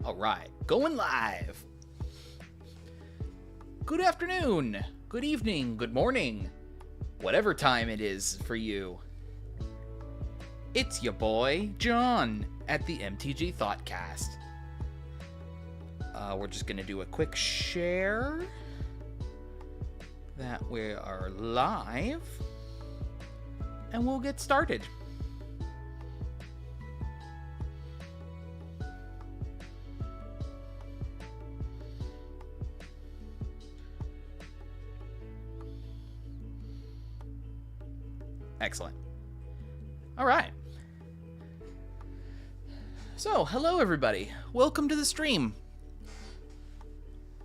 All right, going live. Good afternoon, good evening, good morning, whatever time it is for you. It's your boy, John, at the MTG Thoughtcast. We're just going to do a quick share that we are live, and we'll get started. Excellent. All right. So, hello everybody. Welcome to the stream.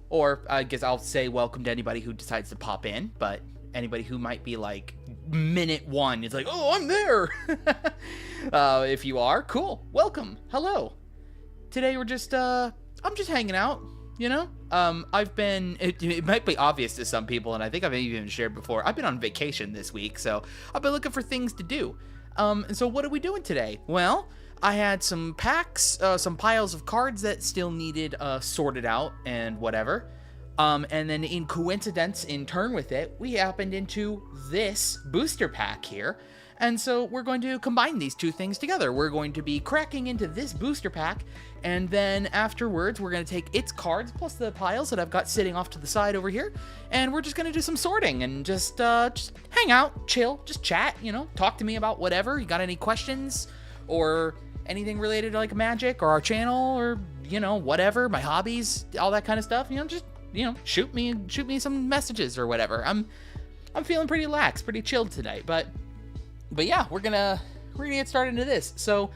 Or, I guess I'll say welcome to anybody who decides to pop in, but anybody who might be like, minute one, is like, oh, I'm there! If you are, cool. Welcome. Hello. Today we're just, I'm just hanging out, you know? I've been, it might be obvious to some people, and I think I've even shared before, I've been on vacation this week, so I've been looking for things to do. And so what are we doing today? Well, I had some packs, some piles of cards that still needed sorted out and whatever. And then in coincidence, in turn with it, we happened into this booster pack here. And so we're going to combine these two things together. We're going to be cracking into this booster pack, and then afterwards we're going to take its cards plus the piles that I've got sitting off to the side over here, and we're just going to do some sorting and just hang out, chill, just chat, you know, talk to me about whatever. You got any questions or anything related to like Magic or our channel or, you know, whatever, my hobbies, all that kind of stuff, you know, just, you know, shoot me some messages or whatever. I'm feeling pretty lax, pretty chilled tonight, but yeah, we're gonna get started into this. So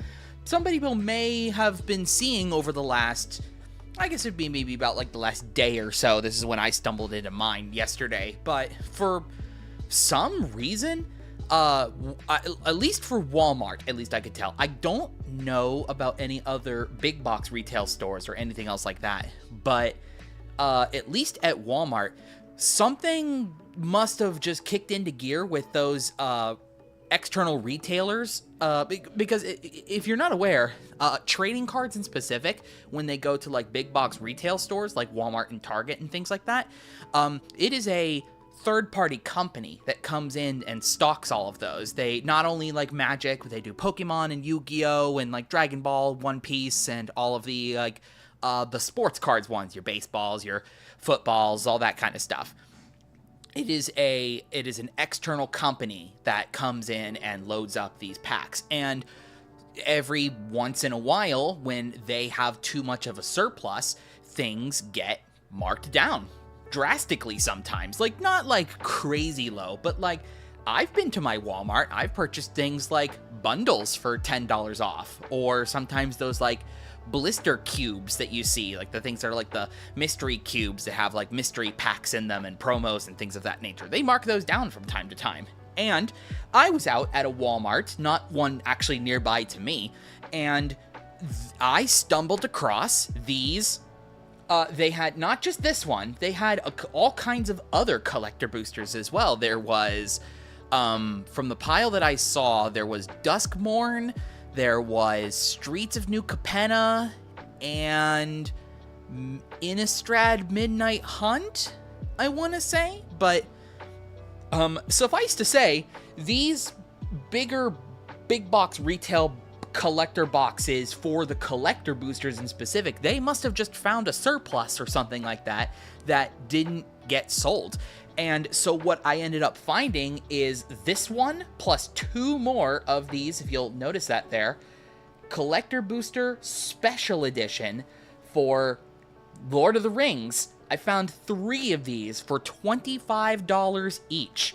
some people may have been seeing over the last, I guess it'd be maybe about like the last day or so. This is when I stumbled into mine yesterday, but for some reason, at least for Walmart, at least I could tell. I don't know about any other big box retail stores or anything else like that, but at least at Walmart, something must have just kicked into gear with those external retailers, because if you're not aware, trading cards in specific, when they go to like big box retail stores like Walmart and Target and things like that, it is a third-party company that comes in and stocks all of those. They not only like Magic, but they do Pokemon and Yu-Gi-Oh! And like Dragon Ball, One Piece, and all of the like the sports cards ones, your baseballs, your footballs, all that kind of stuff. It is an external company that comes in and loads up these packs. And every once in a while, when they have too much of a surplus, things get marked down drastically sometimes. Like, not like crazy low, but like, I've been to my Walmart, I've purchased things like bundles for $10 off, or sometimes those like blister cubes that you see, like the things that are like the mystery cubes that have like mystery packs in them and promos and things of that nature. They mark those down from time to time. And I was out at a Walmart, not one actually nearby to me, and I stumbled across these. They had not just this one, they had all kinds of other collector boosters as well. There was, from the pile that I saw, there was Duskmorn, there was Streets of New Capenna, and Innistrad Midnight Hunt, I want to say. But suffice to say, these bigger big box retail collector boxes for the collector boosters in specific, they must have just found a surplus or something like that that didn't get sold. And so what I ended up finding is this one plus two more of these, if you'll notice that there, Collector Booster Special Edition for Lord of the Rings. I found 3 of these for $25 each.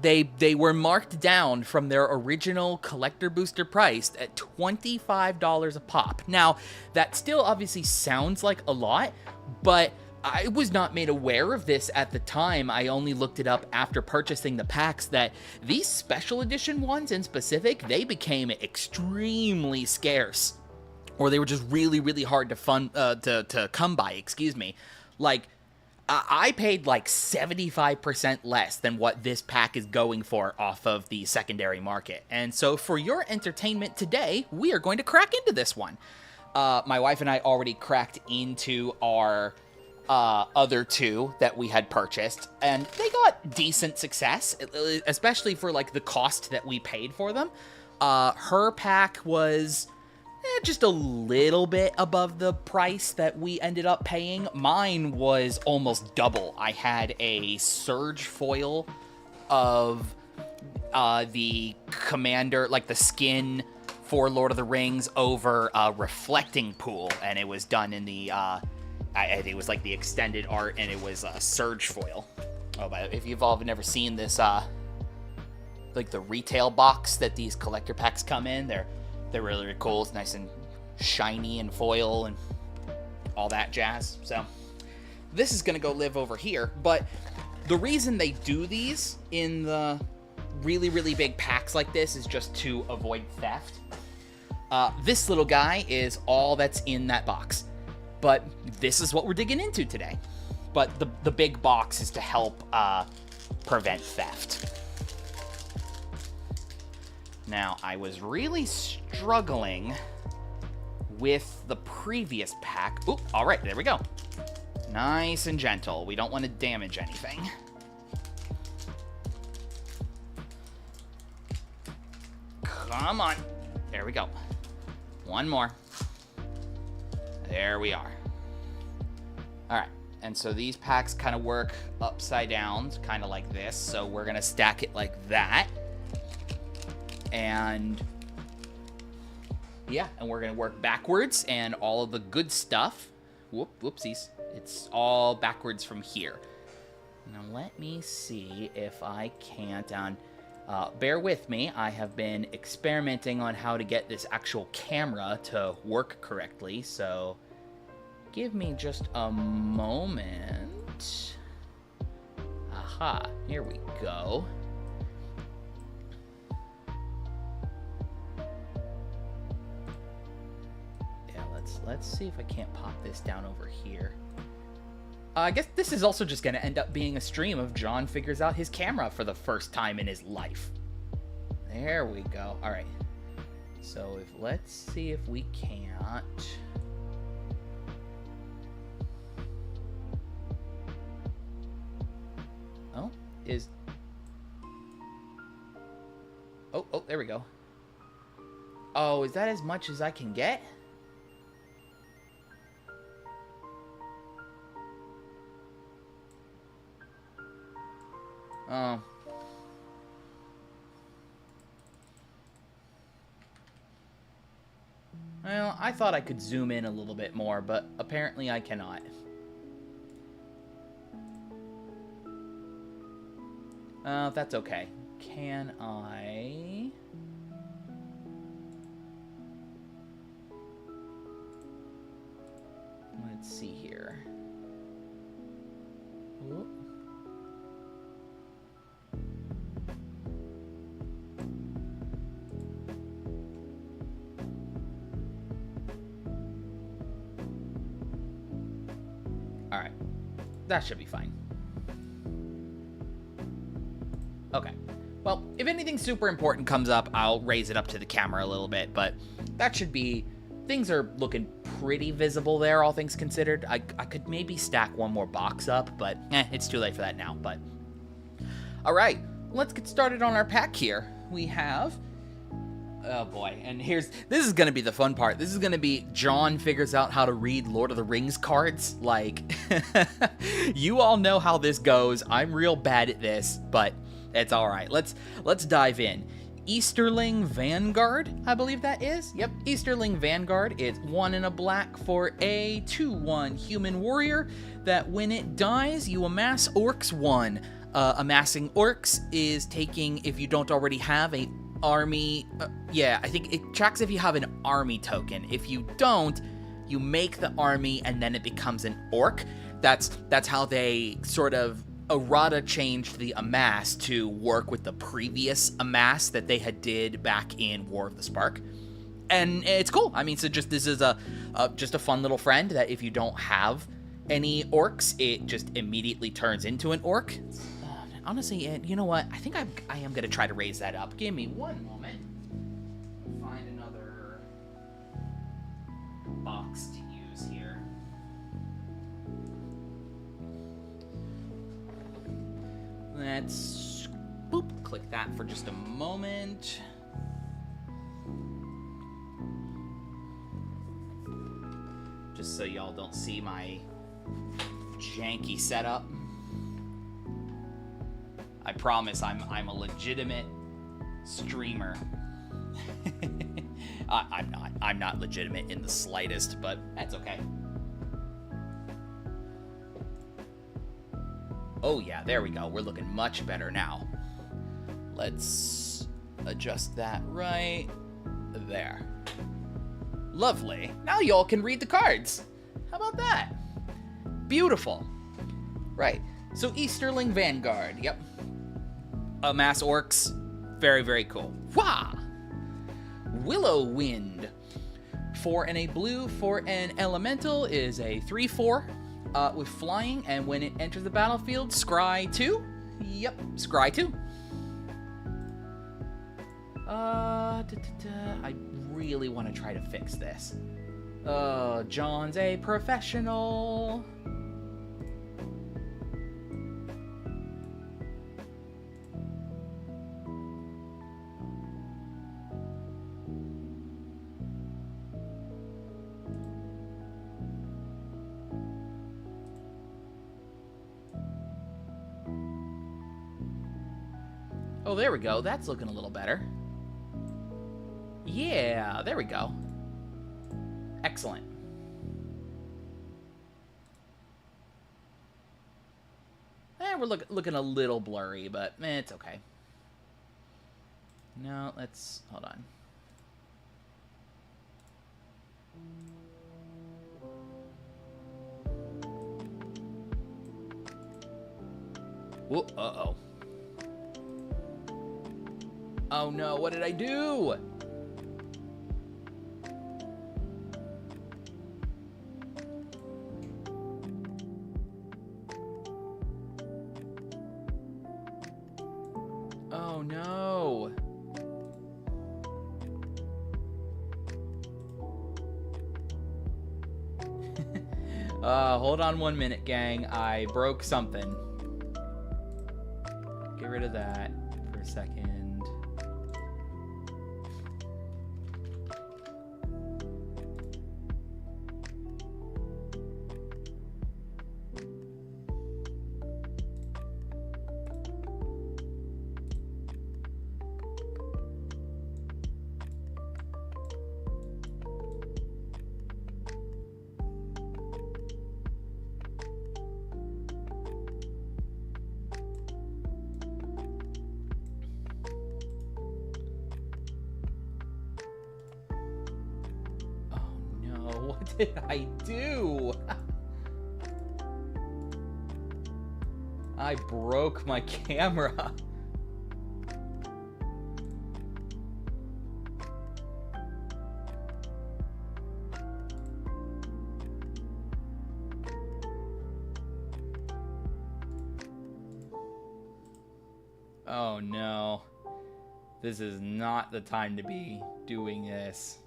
They were marked down from their original collector booster price at $25 a pop. Now, that still obviously sounds like a lot, but I was not made aware of this at the time. I only looked it up after purchasing the packs, that these special edition ones in specific, they became extremely scarce, or they were just really, really hard to come by, excuse me. Like, I paid like 75% less than what this pack is going for off of the secondary market. And so for your entertainment today, we are going to crack into this one. My wife and I already cracked into our other two that we had purchased, and they got decent success, especially for like the cost that we paid for them. Her pack was just a little bit above the price that we ended up paying. Mine was almost double. I had a surge foil of the commander, like the skin for Lord of the Rings over a reflecting pool, and it was done in the I think it was like the extended art, and it was a surge foil. Oh, but if you've all never seen this like the retail box that these collector packs come in, they're really, really cool. It's nice and shiny and foil and all that jazz. So this is gonna go live over here, but the reason they do these in the really, really big packs like this is just to avoid theft. This little guy is all that's in that box, but this is what we're digging into today. But the big box is to help prevent theft. Now, I was really struggling with the previous pack. Oop, all right, there we go. Nice and gentle. We don't want to damage anything. Come on. There we go. One more. There we are. All right, and so these packs kind of work upside down, kind of like this. So we're going to stack it like that. And yeah, and we're going to work backwards, and all of the good stuff, whoopsies, it's all backwards from here. Now let me see if I can't, bear with me, I have been experimenting on how to get this actual camera to work correctly, so give me just a moment. Aha, here we go. Let's see if I can't pop this down over here. I guess this is also just going to end up being a stream of John figures out his camera for the first time in his life. There we go. All right. So let's see if we can't. Oh, Oh, there we go. Oh, is that as much as I can get? Oh. Well, I thought I could zoom in a little bit more, but apparently I cannot. That's okay. Can I... Let's see here. Whoop. Alright, that should be fine. Okay, well, if anything super important comes up, I'll raise it up to the camera a little bit, but that should be... Things are looking pretty visible there, all things considered. I could maybe stack one more box up, but it's too late for that now, but... Alright, let's get started on our pack here. We have... Oh boy, and this is gonna be the fun part. This is gonna be John figures out how to read Lord of the Rings cards. Like, you all know how this goes. I'm real bad at this, but it's all right. Let's dive in. Easterling Vanguard, I believe that is. Yep, Easterling Vanguard. It's 1 and a black for a 2/1 human warrior that when it dies, you amass orcs 1. Amassing orcs is taking, if you don't already have a army, yeah, I think it tracks if you have an army token. If you don't, you make the army and then it becomes an orc. That's how they sort of errata changed the amass to work with the previous amass that they had did back in War of the Spark. And it's cool. I mean, so this is just a fun little friend that if you don't have any orcs, it just immediately turns into an orc. Honestly, you know what? I think I am going to try to raise that up. Give me one moment. Find another box to use here. Let's boop, click that for just a moment. Just so y'all don't see my janky setup. I promise I'm a legitimate streamer. I'm not legitimate in the slightest, but that's okay. Oh yeah, there we go. We're looking much better now. Let's adjust that right there. Lovely. Now y'all can read the cards. How about that? Beautiful. Right. So Easterling Vanguard. Yep. Mass Orcs. Very, very cool. Wah! Willow Wind. 4 and a blue for an elemental is a 3/4 with flying, and when it enters the battlefield, scry 2. Yep, scry 2. I really want to try to fix this. John's a professional. Oh, there we go. That's looking a little better. Yeah, there we go. Excellent. We're looking a little blurry, but it's okay. No, let's... hold on. Whoa, uh-oh. Oh no, what did I do? Oh no. Hold on 1 minute, gang. I broke something. Get rid of that for a second. What did I do? I broke my camera. Oh no. This is not the time to be doing this.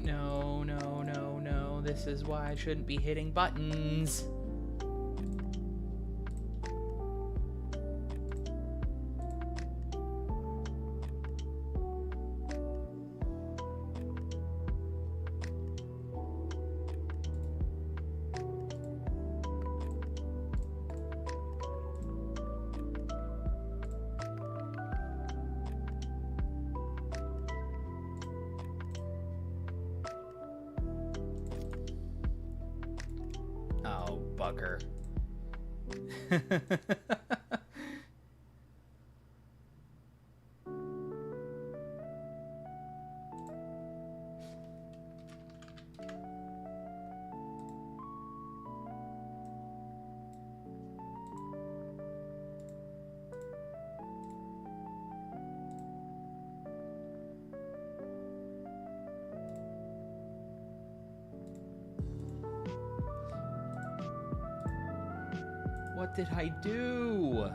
No. This is why I shouldn't be hitting buttons. Oh, bugger. What did I do?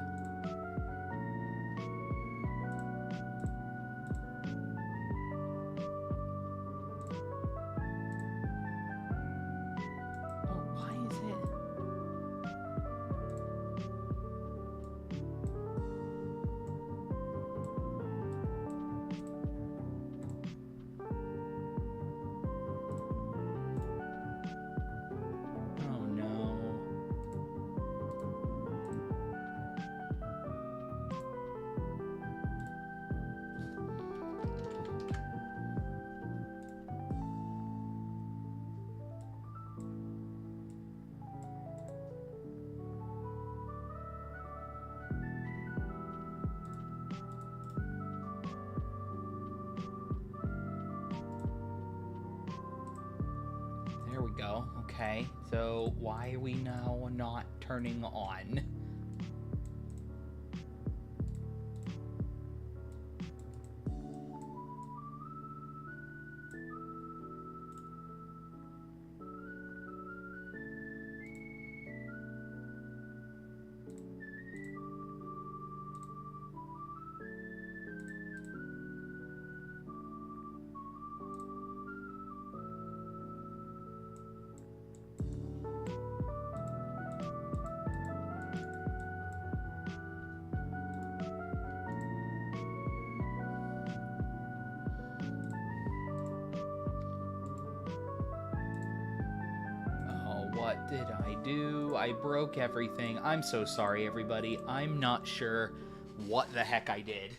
Oh, why is it? Oh no. There we go. Okay, so why are we now not turning on? What did I do? I broke everything. I'm so sorry, everybody. I'm not sure what the heck I did.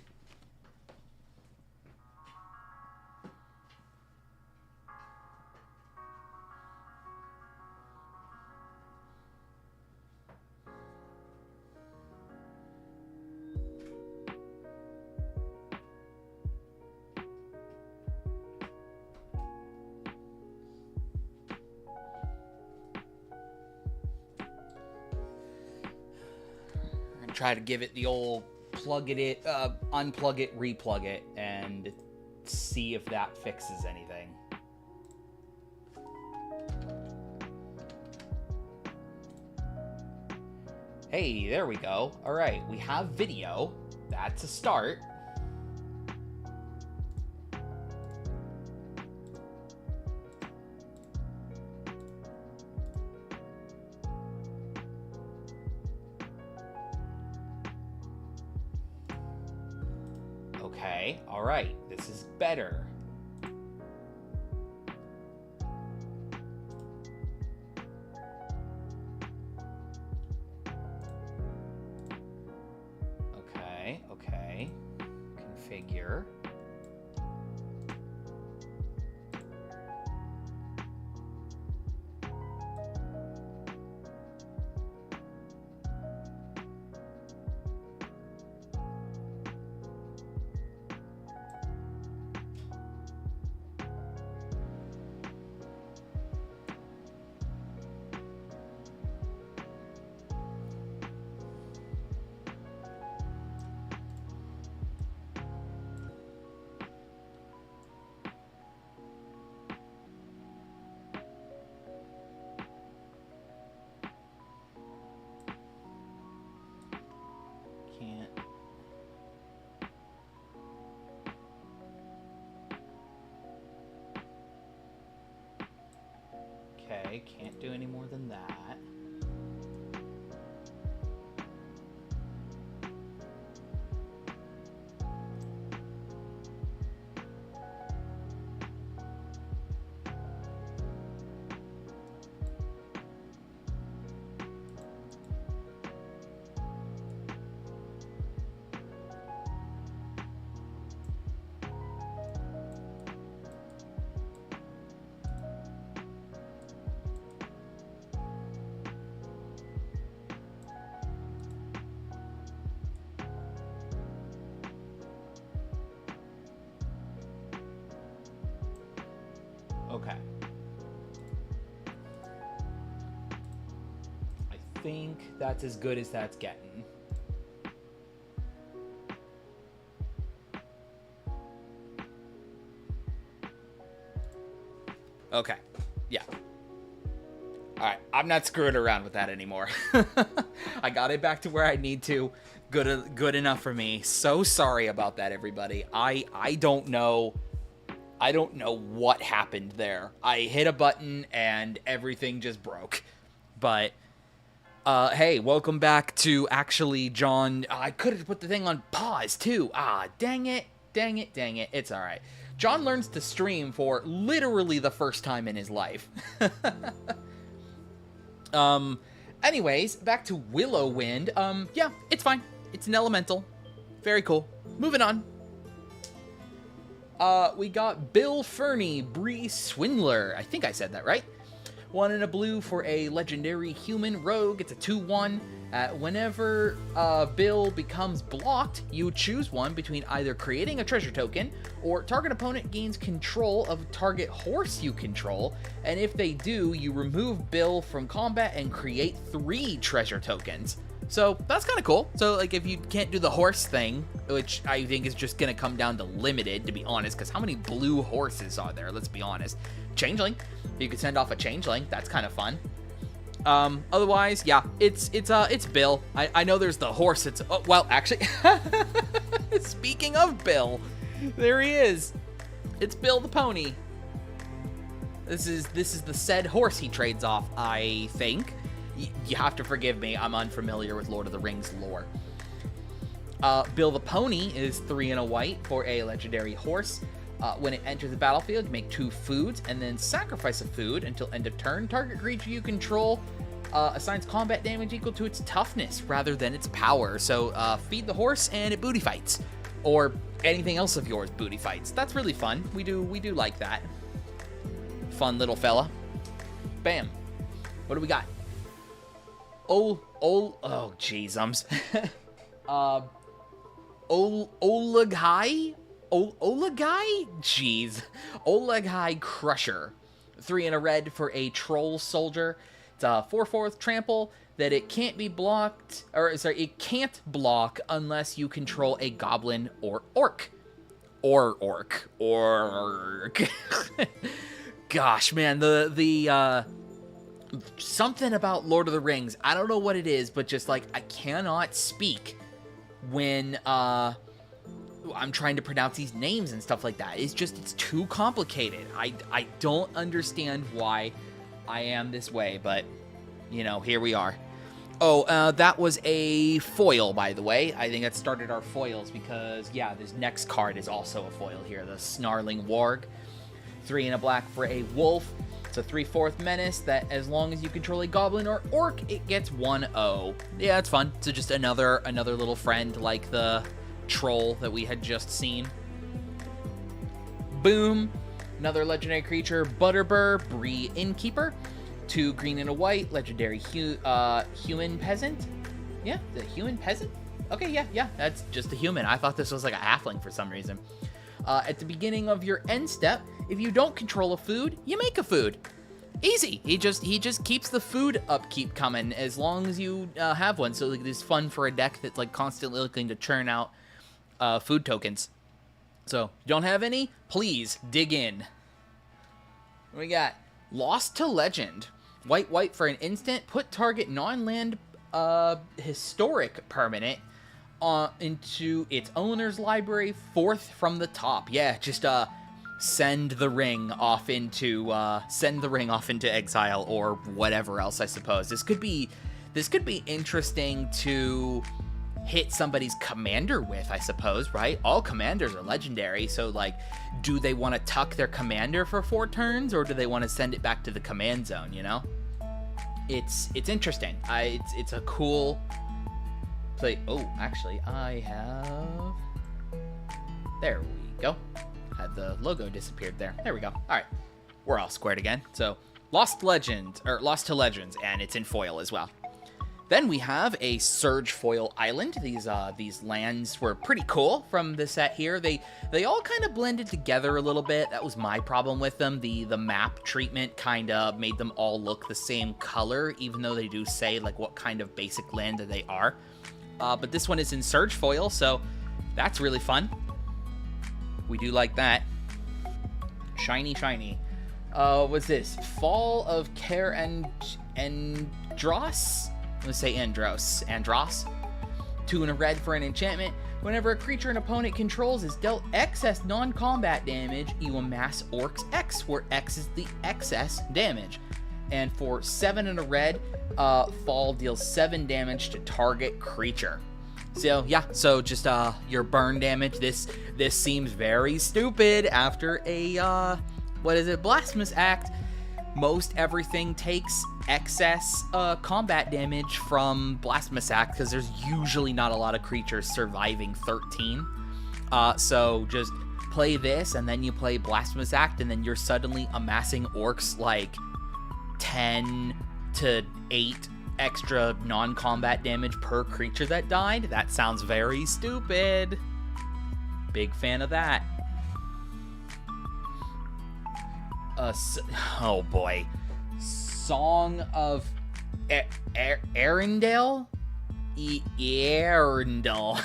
Try to give it the old unplug it, replug it, and see if that fixes anything. Hey, there we go. All right, we have video. That's a start. Okay, all right, this is better. Okay, configure. Okay, can't do any more than that. Okay. I think that's as good as that's getting. Okay. Yeah. Alright, I'm not screwing around with that anymore. I got it back to where I need to. Good enough for me. So sorry about that, everybody. I don't know. I don't know what happened there. I hit a button and everything just broke. But, hey, welcome back to actually John. I could have put the thing on pause, too. Ah, dang it. Dang it, dang it. It's alright. John learns to stream for literally the first time in his life. Anyways, back to Willow Wind. Yeah, it's fine. It's an elemental. Very cool. Moving on. We got Bill Fernie, Bree Swindler. I think I said that right. 1 and a blue for a legendary human rogue. It's a 2/1. Whenever Bill becomes blocked, you choose one between either creating a treasure token or target opponent gains control of target horse you control. And if they do, you remove Bill from combat and create 3 treasure tokens. So that's kind of cool. So like if you can't do the horse thing, which I think is just going to come down to limited, to be honest, because how many blue horses are there? Let's be honest. Changeling. You could send off a changeling. That's kind of fun. Otherwise, yeah, it's Bill. I know there's the horse. Well, actually, speaking of Bill, there he is. It's Bill the pony. This is the said horse he trades off, I think. You have to forgive me. I'm unfamiliar with Lord of the Rings lore. Bill the pony is 3 and a white for a legendary horse. When it enters the battlefield, you make 2 foods and then sacrifice a food until end of turn. Target creature you control assigns combat damage equal to its toughness rather than its power. So feed the horse and it booty fights, or anything else of yours booty fights. That's really fun. We do like that. Fun little fella. Bam. What do we got? Oh jeez, Olagai? Olagai? Jeez. Olagai Crusher. 3 and a red for a troll soldier. It's a 4/4 trample that it can't be blocked, or sorry, it can't block unless you control a goblin or orc. Orc. Gosh, man, the something about Lord of the Rings, I don't know what it is, but just like I cannot speak when I'm trying to pronounce these names and stuff like that. It's too complicated. I don't understand why I am this way, but you know, here we are. Oh, that was a foil, by the way. I think that started our foils because, yeah, this next card is also a foil here, the Snarling Warg. 3 and a black for a wolf. It's a 3/4 menace that as long as you control a goblin or orc, it gets 1/0. Yeah, it's fun. So just another little friend like the troll that we had just seen. Boom. Another legendary creature, Butterbur, Bree Innkeeper. 2 green and a white, legendary human peasant. Yeah, the human peasant? Okay, yeah, that's just a human. I thought this was like a halfling for some reason. At the beginning of your end step, if you don't control a food, you make a food. Easy. He just keeps the food upkeep coming as long as you have one. So like, it's fun for a deck that's like constantly looking to churn out food tokens. So, you don't have any? Please dig in. What we got? Lost to Legend. White for an instant. Put target non-land historic permanent into its owner's library, 4th from the top. Yeah, just send the ring off into exile or whatever else, I suppose. This could be interesting to hit somebody's commander with, I suppose, right? All commanders are legendary, so like, do they want to tuck their commander for 4 turns, or do they want to send it back to the command zone, you know? It's interesting. It's a cool play. Oh, actually, I have... There we go. Had the logo disappeared there. There we go. All right. We're all squared again. So, Lost to Legends, and it's in foil as well. Then we have a Surge Foil Island. These lands were pretty cool from the set here. They all kind of blended together a little bit. That was my problem with them. The map treatment kind of made them all look the same color, even though they do say like what kind of basic land that they are. But this one is in Surge Foil, so that's really fun. We do like that. Shiny. What's this? Fall of Andros. Let's say Andros. 2 and a red for an enchantment. Whenever a creature an opponent controls is dealt excess non-combat damage, you amass Orcs X, where X is the excess damage. And for 7 and a red, Fall deals 7 damage to target creature. So yeah, so just your burn damage. This seems very stupid after a Blasphemous Act. Most everything takes excess combat damage from Blasphemous Act because there's usually not a lot of creatures surviving 13. So just play this and then you play Blasphemous Act and then you're suddenly amassing orcs like 10 to 8 extra non-combat damage per creature that died. That sounds very stupid. Big fan of that. Oh boy. Song of Arendelle? Arendelle.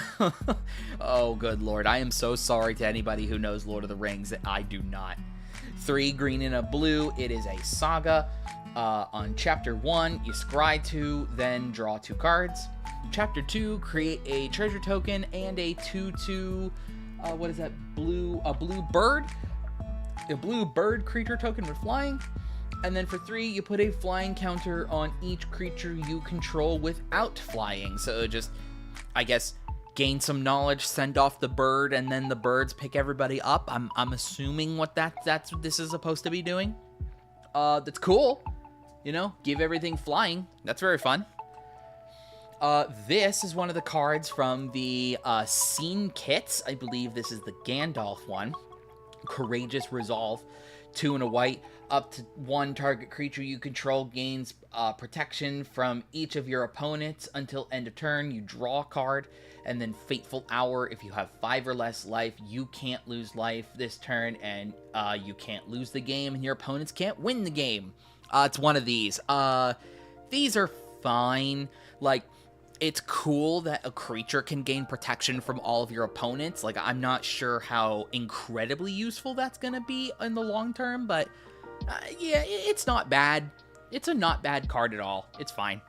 Oh, good lord. I am so sorry to anybody who knows Lord of the Rings. I do not. 3 green and a blue. It is a saga. On chapter 1, you scry 2, then draw 2 cards. Chapter 2, create a treasure token and a 2/2. What is that? A blue bird. A blue bird creature token with flying. And then for 3, you put a flying counter on each creature you control without flying. So just, I guess, gain some knowledge, send off the bird, and then the birds pick everybody up. I'm assuming that's what this is supposed to be doing. That's cool. You know, give everything flying. That's very fun. This is one of the cards from the scene kits. I believe this is the Gandalf one. Courageous Resolve. 2 and a white. Up to 1 target creature you control gains protection from each of your opponents until end of turn. You draw a card. And then Fateful Hour. If you have 5 or less life, you can't lose life this turn. And you can't lose the game. And your opponents can't win the game. It's one of these. These are fine. Like, it's cool that a creature can gain protection from all of your opponents. Like, I'm not sure how incredibly useful that's going to be in the long term, but yeah, it's not bad. It's a not bad card at all. It's fine.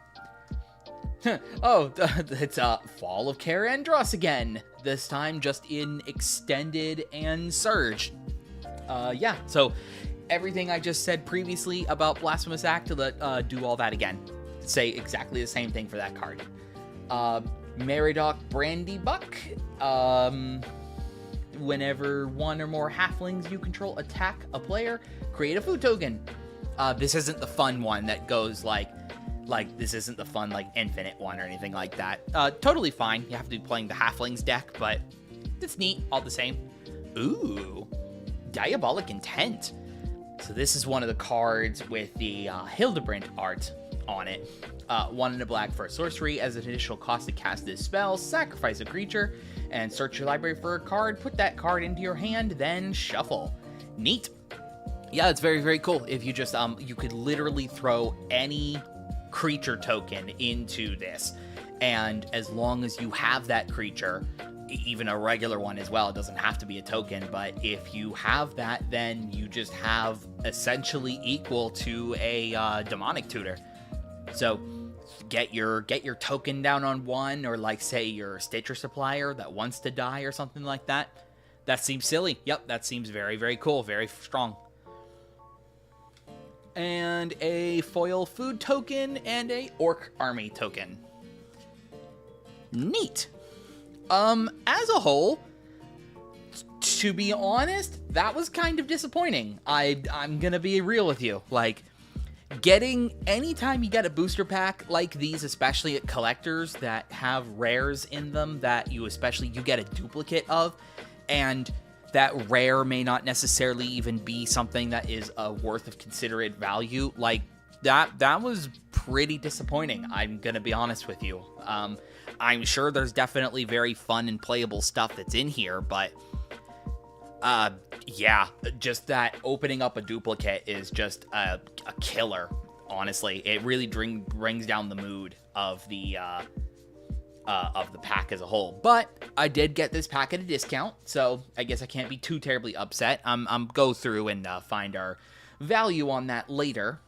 Oh, it's Fall of Kaer Andros again. This time just in Extended and Surge. Yeah, so everything I just said previously about Blasphemous Act, to do all that again. Say exactly the same thing for that card. Meridoc Brandybuck. Whenever 1 or more halflings you control attack a player, create a food token. This isn't the fun one that goes like this isn't the fun like infinite one or anything like that. Totally fine. You have to be playing the halflings deck, but it's neat all the same. Ooh, Diabolic Intent. So this is one of the cards with the Hildebrand art on it. 1 and a black for a sorcery. As an additional cost to cast this spell, sacrifice a creature and search your library for a card. Put that card into your hand, then shuffle. Neat. Yeah, it's very, very cool. If you just, you could literally throw any creature token into this. And as long as you have that creature, even a regular one as well, it doesn't have to be a token, but if you have that, then you just have essentially equal to a demonic tutor. So get your token down on 1, or like say your Stitcher supplier that wants to die or something like that. That seems silly. Yep, that seems very, very cool, very strong. And a foil food token and a orc army token. Neat. As a whole, to be honest, that was kind of disappointing. I'm gonna be real with you. Like, anytime you get a booster pack like these, especially at collectors that have rares in them that you get a duplicate of, and that rare may not necessarily even be something that is worth of considerate value, like that was pretty disappointing. I'm gonna be honest with you. I'm sure there's definitely very fun and playable stuff that's in here, but yeah, just that opening up a duplicate is just a killer, honestly. It really brings down the mood of the pack as a whole. But I did get this pack at a discount, so I guess I can't be too terribly upset. I'm go through and find our value on that later.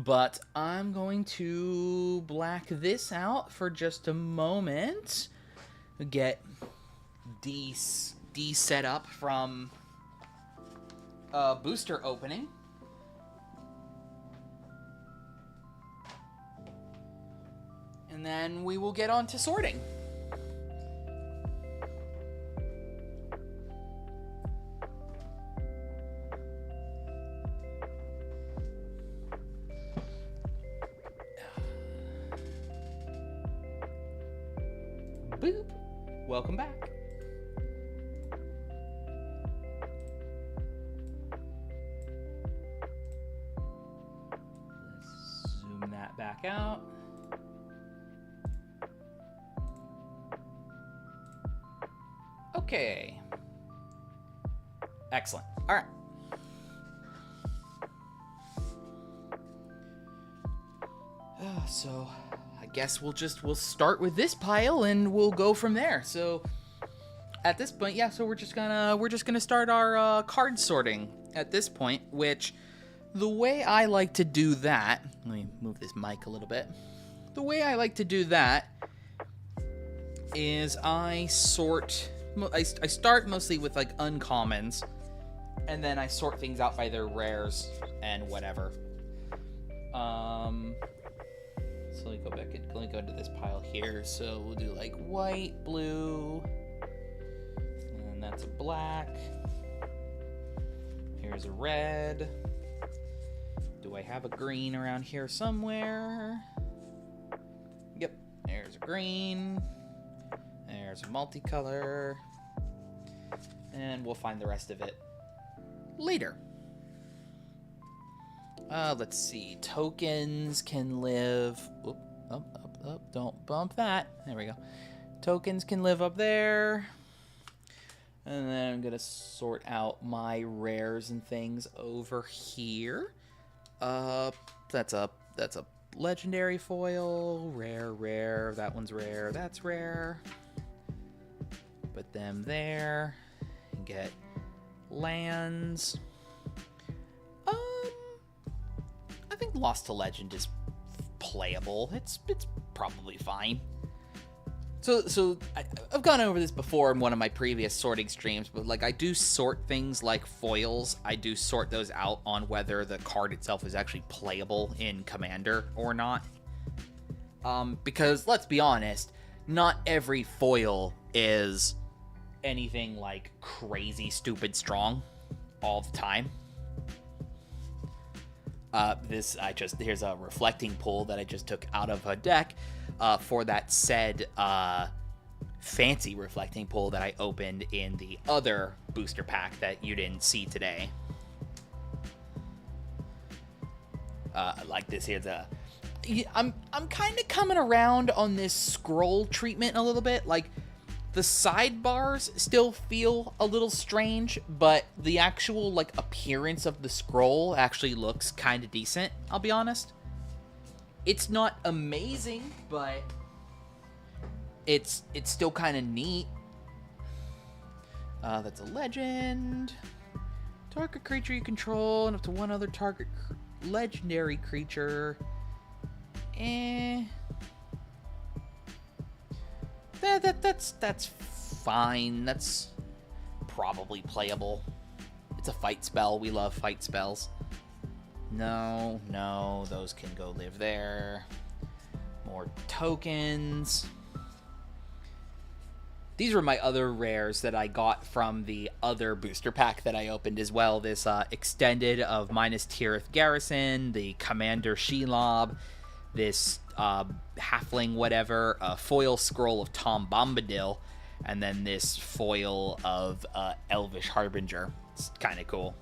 But I'm going to black this out for just a moment. Get D set up from booster opening. And then we will get on to sorting. Boop. Welcome back. Let's zoom that back out. Okay. Excellent. All right. So I guess we'll start with this pile and we'll go from there. So at this point, yeah, so we're just gonna start our card sorting at this point, which the way I like to do that, let me move this mic a little bit. The way I like to do that is I start mostly with like uncommons, and then I sort things out by their rares and whatever. So let me go back and let me go into this pile here. So we'll do like white, blue, and that's a black. Here's a red. Do I have a green around here somewhere? Yep, there's a green. There's a multicolor. And we'll find the rest of it later. Let's see. Tokens can live... Whoop, up. Don't bump that. There we go. Tokens can live up there. And then I'm going to sort out my rares and things over here. That's a legendary foil. Rare. That one's rare. That's rare. Put them there. And get lands. I think Lost to Legend is playable. It's probably fine. So I've gone over this before in one of my previous sorting streams, but like I do sort things like foils. I do sort those out on whether the card itself is actually playable in Commander or not. Because let's be honest, not every foil is anything like crazy stupid strong all the time. Here's a reflecting pool that I just took out of a deck for that said fancy reflecting pool that I opened in the other booster pack that you didn't see today. Like this here's I'm kind of coming around on this scroll treatment a little bit. Like the sidebars still feel a little strange, but the actual like appearance of the scroll actually looks kind of decent, I'll be honest. It's not amazing, but it's still kind of neat. That's a legend. Target creature you control and up to one other target legendary creature. That's fine. That's probably playable. It's a fight spell. We love fight spells. No, those can go live there. More tokens. These were my other rares that I got from the other booster pack that I opened as well. This extended of Minas Tirith Garrison, the Commander Shelob, this halfling whatever, foil scroll of Tom Bombadil, and then this foil of Elvish Harbinger. It's kind of cool.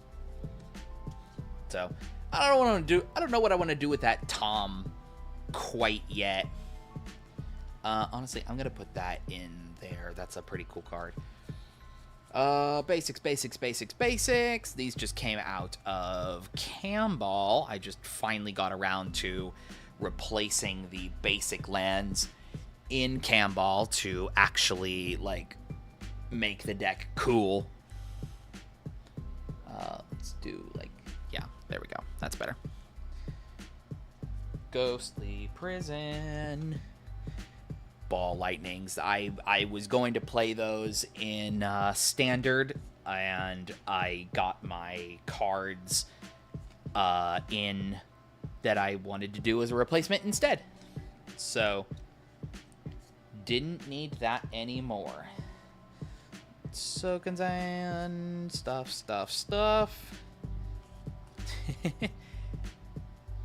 So I don't know what I want to do with that Tom quite yet. Honestly, I'm gonna put that in there. That's a pretty cool card. Basics. These just came out of Camball. I just finally got around to replacing the basic lands in Camball to actually like make the deck cool. Let's do like, yeah, there we go. That's better. ghostly prison. Ball lightnings. I was going to play those in standard, and I got my cards in that I wanted to do as a replacement instead. So didn't need that anymore. Sokensan, stuff.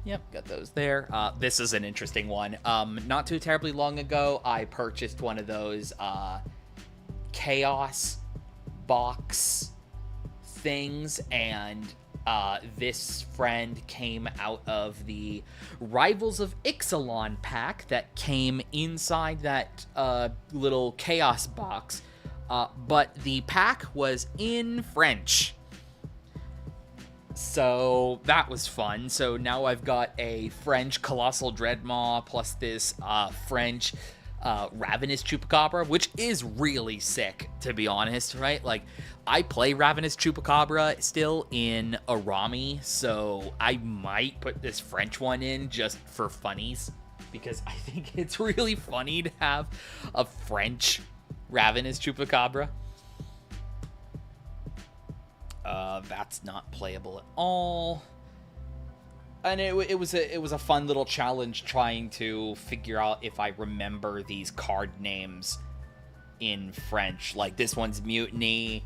Yep, got those there. This is an interesting one. Not too terribly long ago, I purchased one of those chaos box things, and this friend came out of the Rivals of Ixalan pack that came inside that little chaos box, but the pack was in French. So that was fun. So now I've got a French Colossal Dreadmaw plus this French Ravenous Chupacabra, which is really sick, to be honest, right? Like, I play Ravenous Chupacabra still in Arami, so I might put this French one in just for funnies, because I think it's really funny to have a French Ravenous Chupacabra. That's not playable at all. And it was a fun little challenge trying to figure out if I remember these card names in French. Like, this one's Mutiny.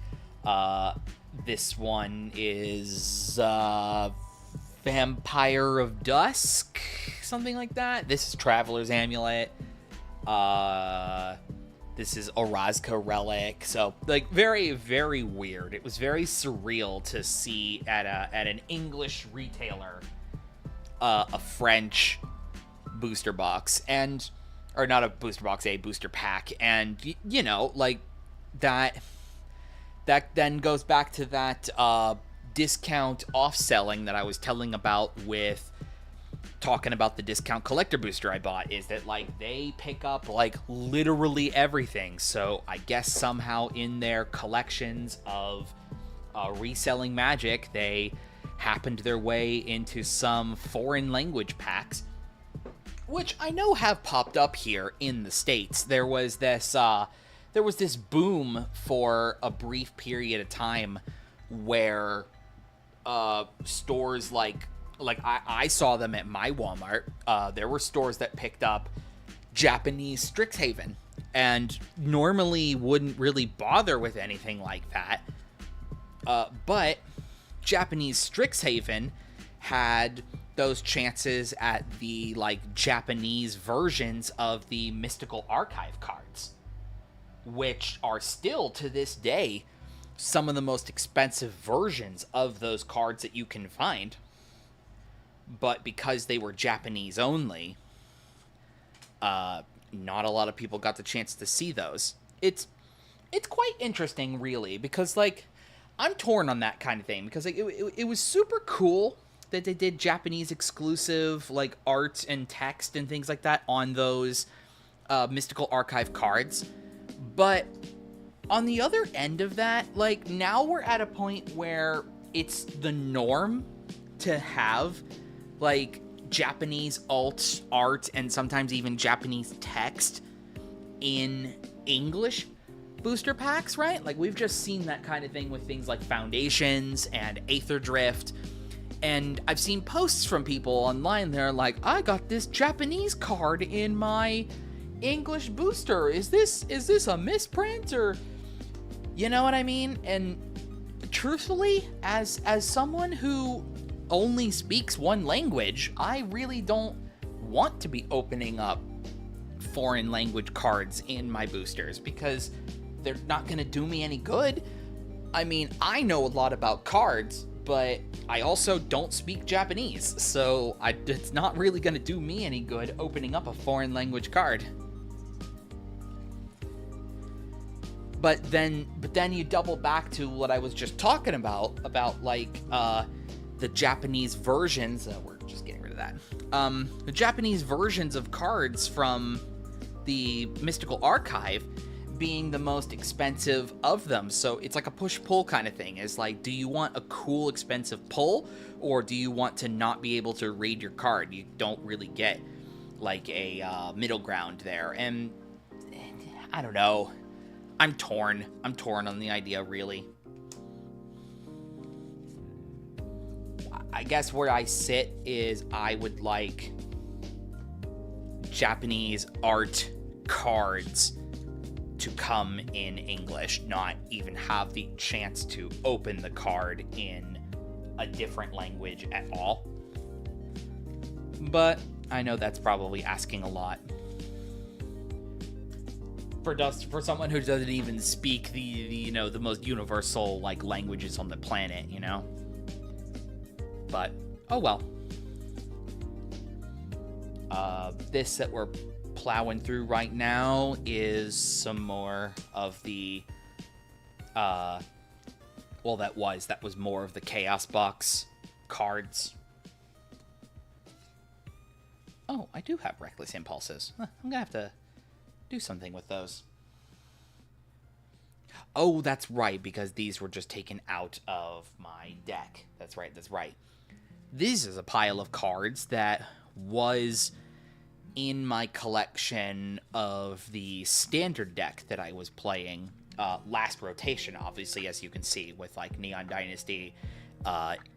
This one is Vampire of Dusk, something like that. This is Traveler's Amulet. This is Orazka Relic. So, like, very, very weird. It was very surreal to see at an English retailer a French booster box, or not a booster box, a booster pack. And, you know, like, that then goes back to that discount off-selling that I was telling about with talking about the discount collector booster I bought, is that, like, they pick up, like, literally everything. So I guess somehow in their collections of reselling Magic, they happened their way into some foreign language packs, which I know have popped up here in the States. There was this boom for a brief period of time where stores like I saw them at my Walmart. There were stores that picked up Japanese Strixhaven and normally wouldn't really bother with anything like that. But Japanese Strixhaven had those chances at the, like, Japanese versions of the Mystical Archive cards, which are still, to this day, some of the most expensive versions of those cards that you can find. But because they were Japanese only, not a lot of people got the chance to see those. It's quite interesting, really, because, like, I'm torn on that kind of thing, because, like, it was super cool that they did Japanese exclusive, like, art and text and things like that on those Mystical Archive cards. But on the other end of that, like, now we're at a point where it's the norm to have, like, Japanese alt art and sometimes even Japanese text in English booster packs, right? Like, we've just seen that kind of thing with things like Foundations and Aether Drift. And I've seen posts from people online that are like, I got this Japanese card in my English booster. Is this a misprint, or, you know what I mean? And truthfully, as someone who only speaks one language, I really don't want to be opening up foreign language cards in my boosters, because they're not going to do me any good. I mean, I know a lot about cards, but I also don't speak Japanese, so it's not really going to do me any good opening up a foreign language card. But then you double back to what I was just talking about like, the Japanese versions, we're just getting rid of that, the Japanese versions of cards from the Mystical Archive being the most expensive of them. So it's like a push-pull kind of thing. It's like, do you want a cool, expensive pull, or do you want to not be able to read your card? You don't really get like a middle ground there. And I don't know. I'm torn. I'm torn on the idea, really. I guess where I sit is I would like Japanese art cards to come in English, not even have the chance to open the card in a different language at all. But I know that's probably asking a lot for someone who doesn't even speak the most universal like languages on the planet, you know. But oh well. This that we're plowing through right now is some more of the that was more of the Chaos Box cards. Oh, I do have Reckless Impulses. I'm gonna have to do something with those. Oh, that's right, because these were just taken out of my deck. That's right. This is a pile of cards that was in my collection of the standard deck that I was playing last rotation, obviously, as you can see, with like Neon Dynasty,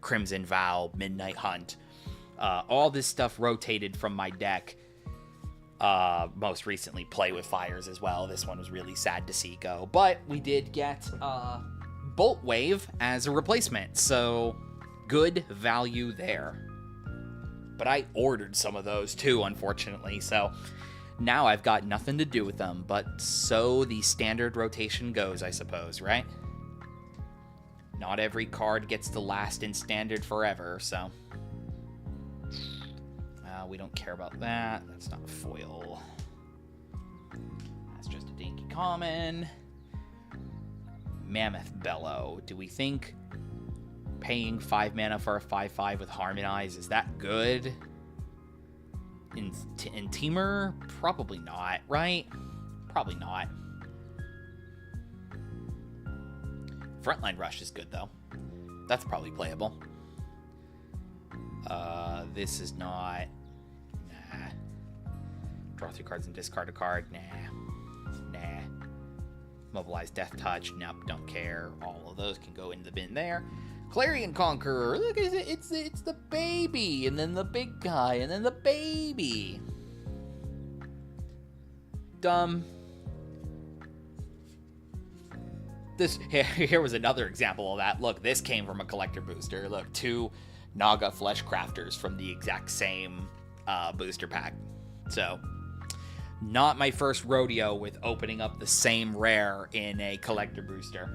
Crimson Vow, Midnight Hunt. All this stuff rotated from my deck. Most recently, Play with Fires as well. This one was really sad to see go. But we did get Bolt Wave as a replacement, so good value there. But I ordered some of those too, unfortunately, so now I've got nothing to do with them. But so the standard rotation goes, I suppose, right? Not every card gets to last in standard forever, so we don't care about that. That's not a foil. That's just a dinky common. Mammoth Bellow. Do we think paying 5 mana for a 5/5 with Harmonize, is that good? In Teamer? Probably not, right? Probably not. Frontline Rush is good, though. That's probably playable. This is not. Nah. Draw 3 cards and discard a card. Nah. Mobilize Death Touch. Nope, don't care. All of those can go in the bin there. Clarion Conqueror. Look, it's the baby, and then the big guy, and then the baby. Dumb. Here was another example of that. Look, this came from a collector booster. Look, 2 Naga Flesh Crafters from the exact same booster pack. So, not my first rodeo with opening up the same rare in a collector booster.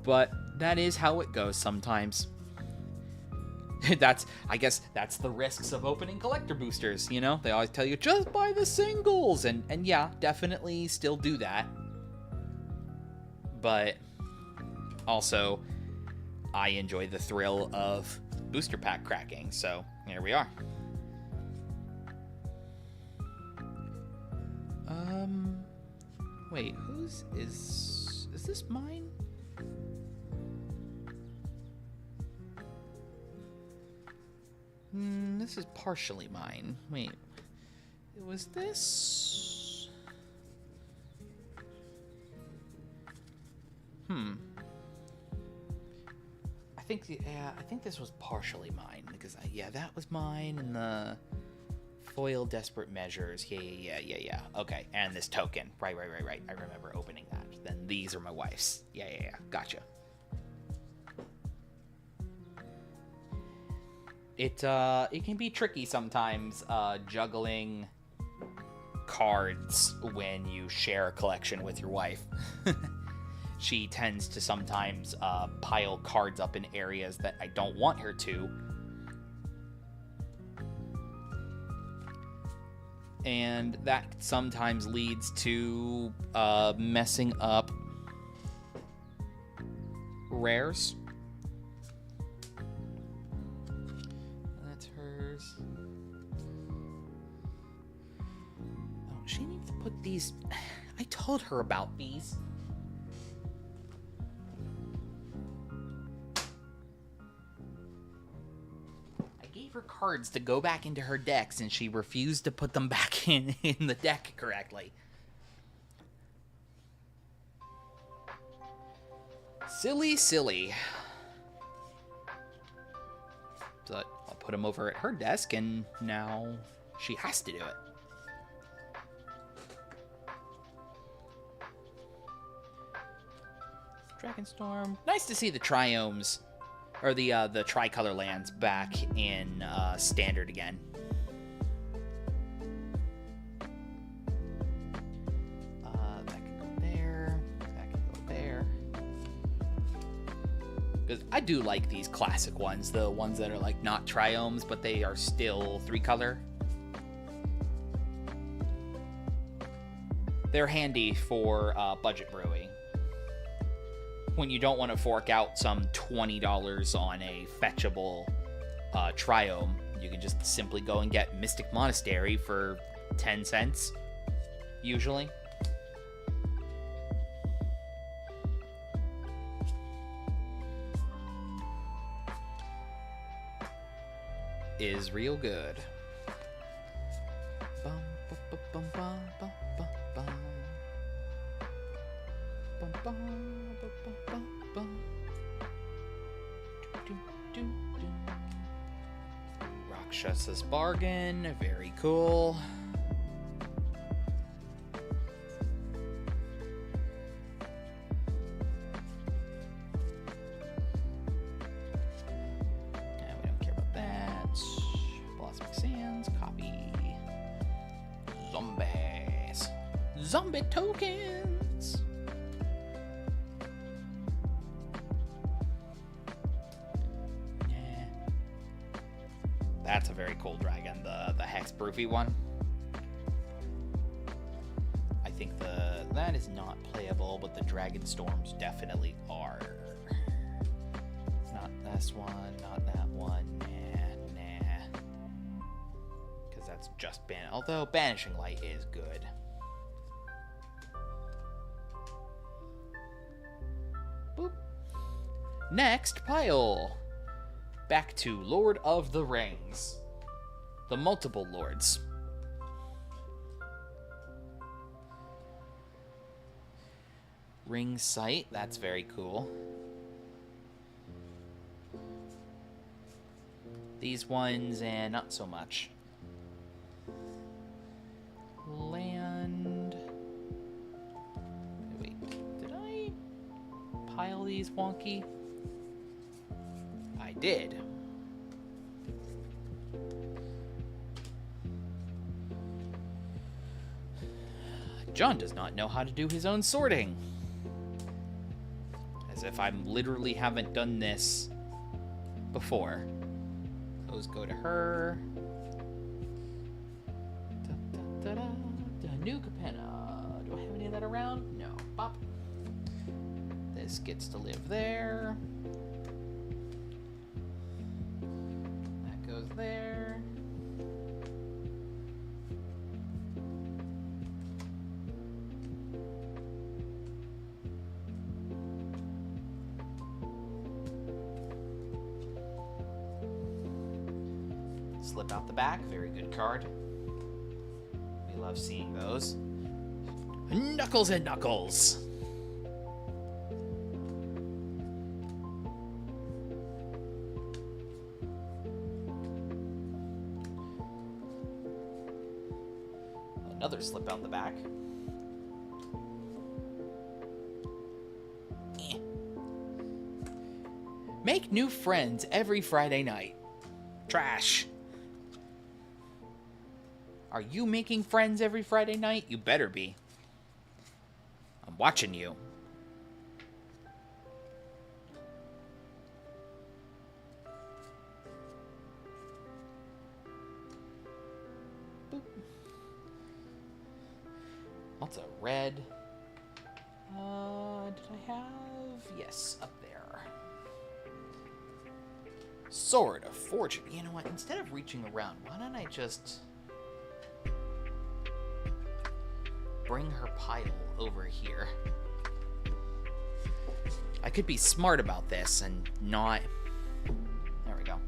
But that is how it goes sometimes. I guess that's the risks of opening collector boosters, you know? They always tell you, just buy the singles! And yeah, definitely still do that. But also, I enjoy the thrill of booster pack cracking, so here we are. Wait, is this mine? This is partially mine. Wait, was this? I think this was partially mine, because that was mine, and the foil Desperate Measures. Yeah. Okay, and this token. Right. I remember opening that. Then these are my wife's. Yeah. Gotcha. It can be tricky sometimes juggling cards when you share a collection with your wife. She tends to sometimes pile cards up in areas that I don't want her to. And that sometimes leads to messing up rares. That's hers. she needs to put these... I told her about these. I gave her cards to go back into her decks, and she refused to put them back in the deck correctly. Silly, silly. But I'll put them over at her desk, and now she has to do it. Dragonstorm. Nice to see the triomes, or the tricolor lands back in standard again. That can go there. That can go there. Because I do like these classic ones, the ones that are like not triomes, but they are still 3-color. They're handy for budget brewing. When you don't want to fork out some $20 on a fetchable triome, you can just simply go and get Mystic Monastery for 10 cents, usually. Is real good. Bum, bum, bum, bum, bum, bum, bum, bum. Bum, bum, bum, bum, bum, bum. Do, do, do, do. Rakshasa's Bargain, very cool. We don't care about that. Blossoming Sands, copy. Zombies. Zombie tokens. That's a very cool dragon, the Hexproofy one. I think that is not playable, but the Dragon Storms definitely are. Not this one, not that one, nah. Because that's just although Banishing Light is good. Boop. Next pile. Back to Lord of the Rings. The multiple lords. Ring Sight, that's very cool. These ones, and not so much. Land. Wait, did I pile these wonky? I did. John does not know how to do his own sorting. As if I literally haven't done this before. Those go to her. New Capenna. Do I have any of that around? No. Bop. This gets to live there. That goes there. Slip out the back, very good card. We love seeing those. Knuckles and Knuckles. Another slip out the back. Make new friends every Friday night. Trash. Are you making friends every Friday night? You better be. I'm watching you. Boop. Lots of red. Did I have? Yes, up there. Sword of Fortune. You know what? Instead of reaching around, why don't I just... bring her pile over here. I could be smart about this and not... There we go.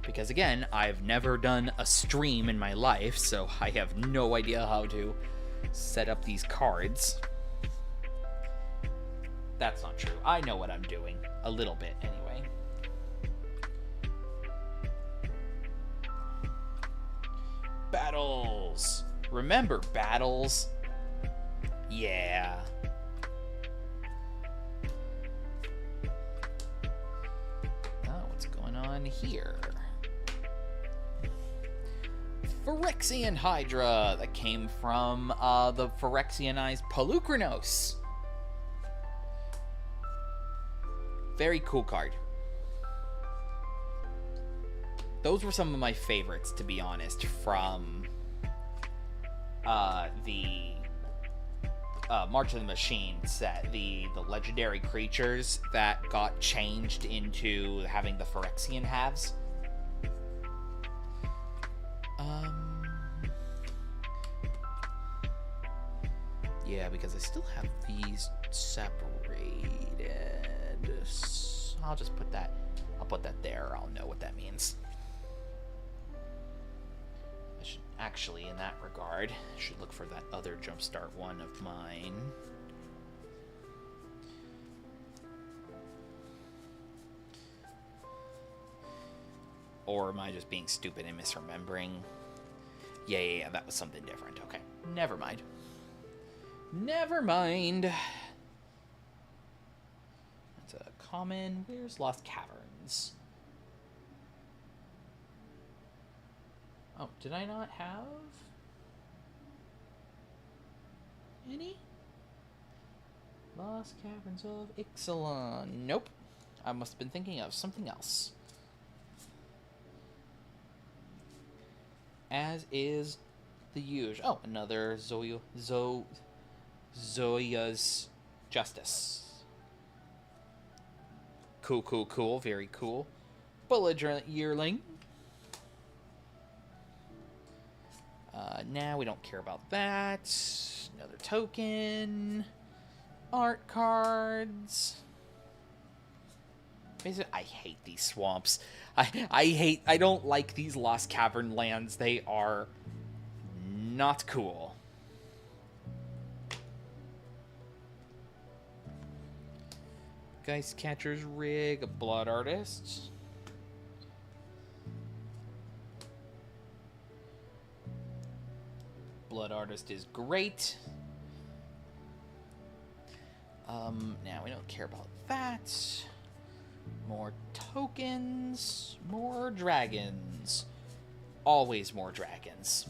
Because again, I've never done a stream in my life, so I have no idea how to set up these cards. That's not true. I know what I'm doing. A little bit, anyway. Battles! Remember battles? Yeah. Oh, what's going on here? Phyrexian Hydra that came from the Phyrexianized Pelucranos. Very cool card. Those were some of my favorites, to be honest, from the March of the Machine set. The legendary creatures that got changed into having the Phyrexian halves. Yeah, because I still have these separated. I'll just put that. I'll put that there. I'll know what that means. I should actually, in that regard, should look for that other Jumpstart one of mine. Or am I just being stupid and misremembering? Yeah, that was something different. Okay, never mind. Never mind. That's a common. Where's Lost Caverns? Oh, did I not have any? Lost Caverns of Ixalan. Nope. I must have been thinking of something else. As is the usual. Oh, another Zoya's Justice. Cool, cool, cool. Very cool. Belligerent Yearling. Now we don't care about that. Another token. Art cards. Basically, I hate these swamps. I don't like these Lost Cavern lands. They are not cool. Geist Catcher's Rig, a Blood Artist. Blood Artist is great. Now we don't care about that. More tokens, more dragons. Always more dragons.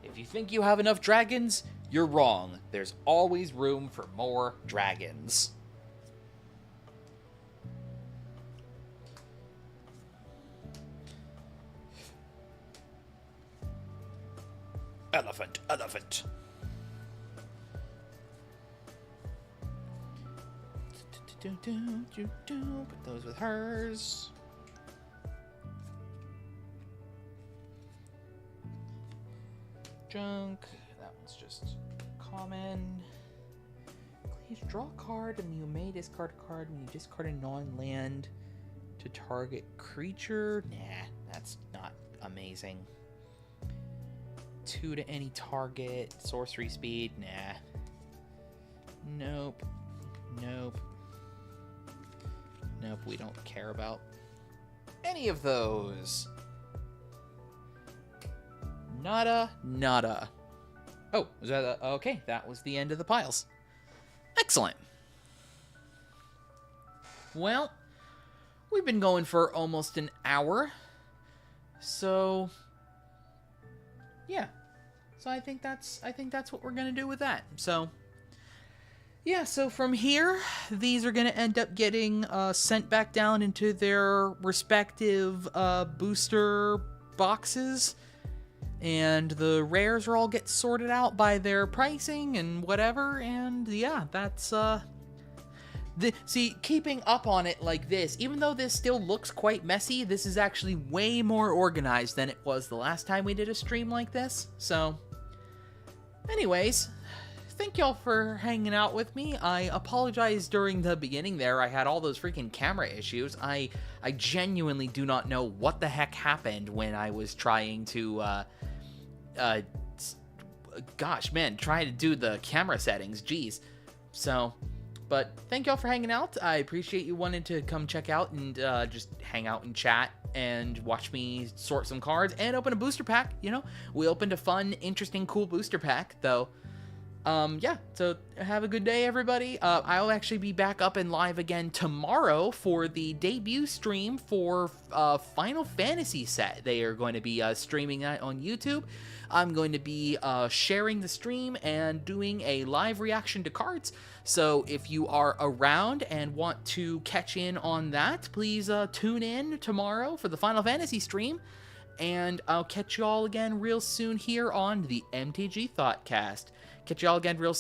If you think you have enough dragons, you're wrong. There's always room for more dragons. Elephant, elephant. Put those with hers. Junk. That one's just common. Please draw a card and you may discard a card when you discard a non-land to target creature. Nah, that's not amazing. 2 to any target. Sorcery speed. Nah. Nope. Nope. Nope, we don't care about any of those. Nada, nada. Oh, was that okay, that was the end of the piles. Excellent. Well, we've been going for almost an hour. So, yeah. So I think that's what we're going to do with that. So, yeah, so from here, these are going to end up getting sent back down into their respective booster boxes. And the rares are all get sorted out by their pricing and whatever. And yeah, See, keeping up on it like this, even though this still looks quite messy, this is actually way more organized than it was the last time we did a stream like this. So, anyways, thank y'all for hanging out with me. I apologize during the beginning there. I had all those freaking camera issues. I genuinely do not know what the heck happened when I was trying to, gosh, man, trying to do the camera settings. Jeez. So, but thank y'all for hanging out. I appreciate you wanting to come check out and just hang out and chat and watch me sort some cards and open a booster pack. You know, we opened a fun, interesting, cool booster pack, though. Yeah, so have a good day, everybody. I'll actually be back up and live again tomorrow for the debut stream for Final Fantasy set. They are going to be streaming that on YouTube. I'm going to be sharing the stream and doing a live reaction to cards. So if you are around and want to catch in on that, please tune in tomorrow for the Final Fantasy stream. And I'll catch you all again real soon here on the MTG Thoughtcast. Catch you all again real soon.